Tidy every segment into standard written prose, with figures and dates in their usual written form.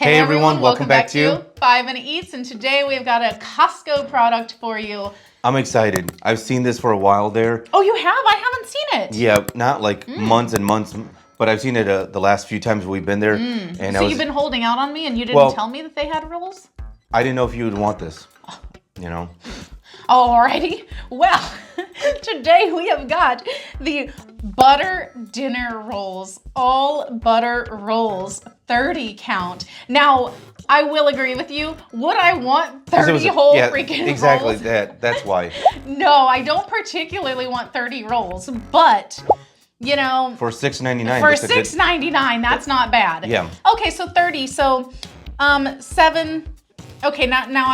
Hey everyone, welcome back to 5 Minute Eats, and today we've got a Costco product for you. I'm excited. I've seen this for a while there. Oh, you have? I haven't seen it. Yeah, not like months and months, but I've seen it the last few times we've been there. And So you've been holding out on me and you didn't tell me that they had rolls? I didn't know if you would want this, you know? Alrighty. Well, today we have got the butter dinner rolls, all butter rolls, 30 count. Now, I will agree with you. Would I want 30 whole freaking exactly, rolls? that's why. No, I don't particularly want 30 rolls, but you know, for $6.99. For $6.99, that's not bad. Yeah. Okay, so 30. So 7. Okay, now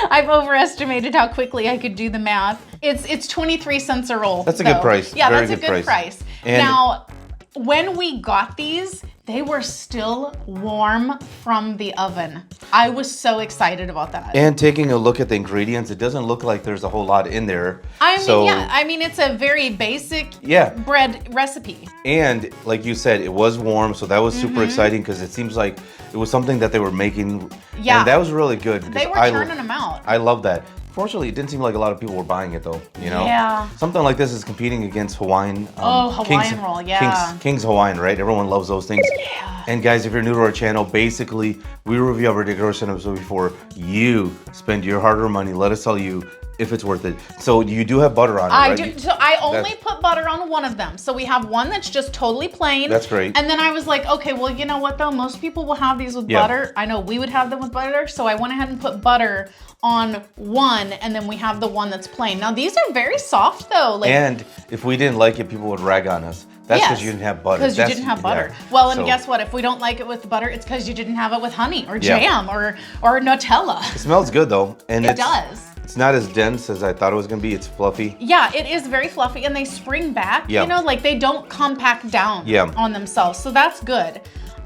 I've overestimated how quickly I could do the math. It's 23 cents a roll. That's a good price. Yeah, Very that's a good price. And now, when we got these, they were still warm from the oven. I was so excited about that. And taking a look at the ingredients, it doesn't look like there's a whole lot in there. I mean, it's a very basic bread recipe. And like you said, it was warm, so that was super exciting because it seems like it was something that they were making. Yeah. And that was really good. They were turning them out. I love that. Fortunately, it didn't seem like a lot of people were buying it though, you know? Yeah. Something like this is competing against Hawaiian. Hawaiian roll, yeah. King's Hawaiian, right? Everyone loves those things. Yeah. And guys, if you're new to our channel, basically, we review our ridiculous episode before you spend your hard-earned money. Let us tell you if it's worth it. So you do have butter on it, right? I do. So I only put butter on one of them. So we have one that's just totally plain. That's great. And then I was like, okay, well, you know what though? Most people will have these with butter. I know we would have them with butter. So I went ahead and put butter on one, and then we have the one that's plain. Now these are very soft though. And if we didn't like it, people would rag on us. That's because you didn't have butter. Because you didn't have butter. Yeah. Well, and guess what? If we don't like it with butter, it's because you didn't have it with honey or jam or Nutella. It smells good though. And it does. It's not as dense as I thought it was gonna be. It's fluffy. Yeah, it is very fluffy, and they spring back. You know, like they don't compact down on themselves. So that's good.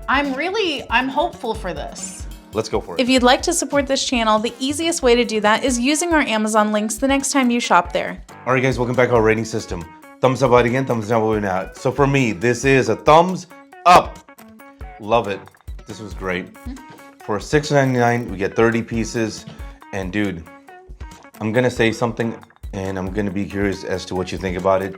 I'm hopeful for this. Let's go for it. If you'd like to support this channel, the easiest way to do that is using our Amazon links the next time you shop there. All right, guys, welcome back to our rating system. Thumbs up out again, thumbs down out not. So for me, this is a thumbs up. Love it. This was great. For $6.99, we get 30 pieces. And dude, I'm gonna say something, and I'm gonna be curious as to what you think about it.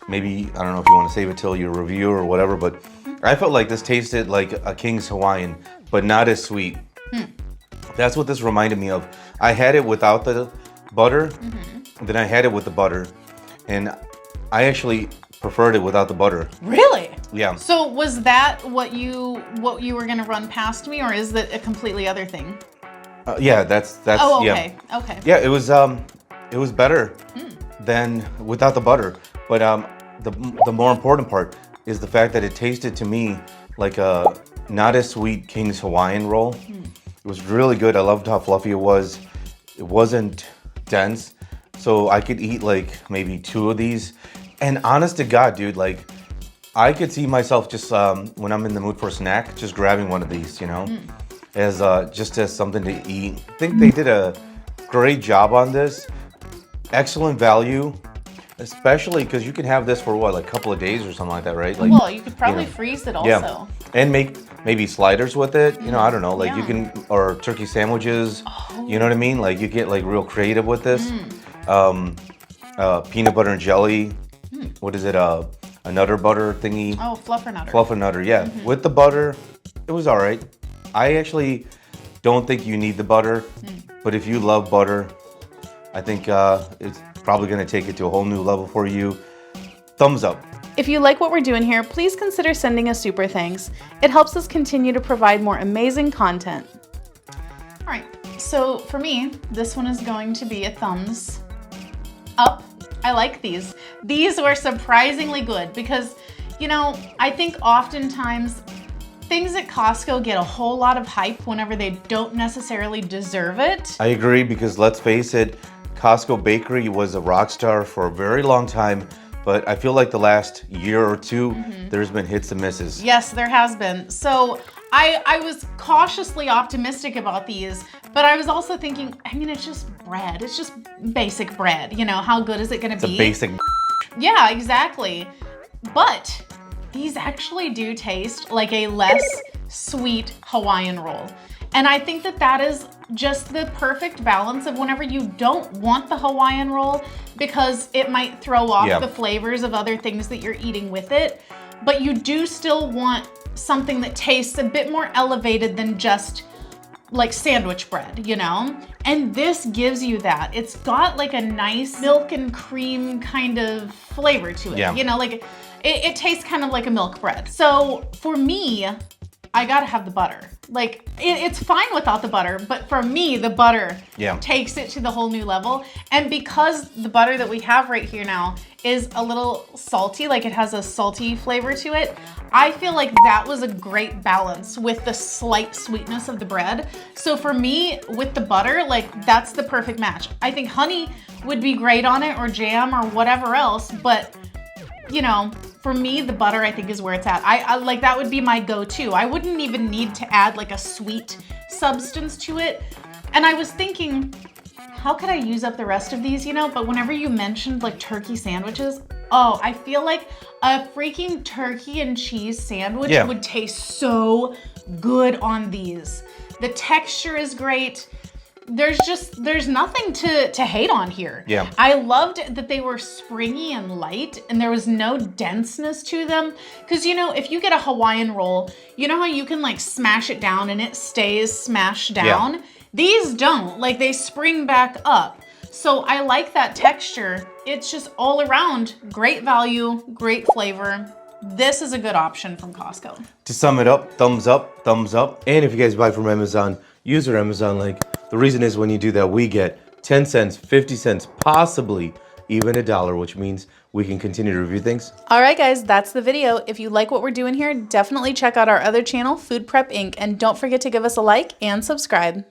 Maybe, I don't know if you want to save it till your review or whatever, but I felt like this tasted like a King's Hawaiian, but not as sweet. That's what this reminded me of. I had it without the butter, then I had it with the butter, and I actually preferred it without the butter. Really? Yeah. So was that what you were gonna run past me, or is that a completely other thing? Yeah, that's oh, okay. Okay. Yeah, it was better than without the butter. But the more important part is the fact that it tasted to me like a not as sweet King's Hawaiian roll. It was really good. I loved how fluffy it was. It wasn't dense, so I could eat like maybe 2 of these. And honest to God, dude, like I could see myself just when I'm in the mood for a snack, just grabbing one of these, you know, as just as something to eat. I think they did a great job on this. Excellent value, especially because you can have this for what, like a couple of days or something like that, right? Like, well, you could probably freeze it also. Yeah, and make maybe sliders with it. You know, I don't know, like you can, or turkey sandwiches. You know what I mean? Like you get like real creative with this. Peanut butter and jelly. What is it? A nutter butter thingy. Oh, fluffernutter. Fluffernutter, yeah. With the butter, it was all right. I actually don't think you need the butter, but if you love butter, I think it's probably gonna take it to a whole new level for you. Thumbs up. If you like what we're doing here, please consider sending a super thanks. It helps us continue to provide more amazing content. All right, so for me, this one is going to be a thumbs up. I like these. These were surprisingly good because, you know, I think oftentimes things at Costco get a whole lot of hype whenever they don't necessarily deserve it. I agree, because let's face it, Costco Bakery was a rock star for a very long time, but I feel like the last year or two, there's been hits and misses. Yes, there has been. So I was cautiously optimistic about these, but I was also thinking, I mean, it's just bread. It's just basic bread. You know, how good is it gonna be? It's a basic. Yeah, exactly. But these actually do taste like a less sweet Hawaiian roll. And I think that that is just the perfect balance of whenever you don't want the Hawaiian roll because it might throw off the flavors of other things that you're eating with it, but you do still want something that tastes a bit more elevated than just like sandwich bread, you know? And this gives you that. It's got like a nice milk and cream kind of flavor to it. You know, like it tastes kind of like a milk bread. So for me, I gotta have the butter. Like it's fine without the butter, but for me, the butter takes it to the whole new level. And because the butter that we have right here now is a little salty, like it has a salty flavor to it, I feel like that was a great balance with the slight sweetness of the bread. So for me, with the butter, like that's the perfect match. I think honey would be great on it or jam or whatever else, but you know, for me, the butter I think is where it's at. I like that would be my go-to. I wouldn't even need to add like a sweet substance to it. And I was thinking, how could I use up the rest of these, you know? But whenever you mentioned like turkey sandwiches, oh, I feel like a freaking turkey and cheese sandwich would taste so good on these. The texture is great. There's nothing to hate on here. Yeah. I loved that they were springy and light and there was no denseness to them. Cause you know, if you get a Hawaiian roll, you know how you can like smash it down and it stays smashed down? Yeah. These don't, like they spring back up. So I like that texture. It's just all around great value, great flavor. This is a good option from Costco. To sum it up, thumbs up, thumbs up. And if you guys buy from Amazon, use our Amazon link. The reason is when you do that, we get 10 cents, 50 cents, possibly even $1, which means we can continue to review things. All right, guys, that's the video. If you like what we're doing here, definitely check out our other channel, Food Prep Inc. And don't forget to give us a like and subscribe.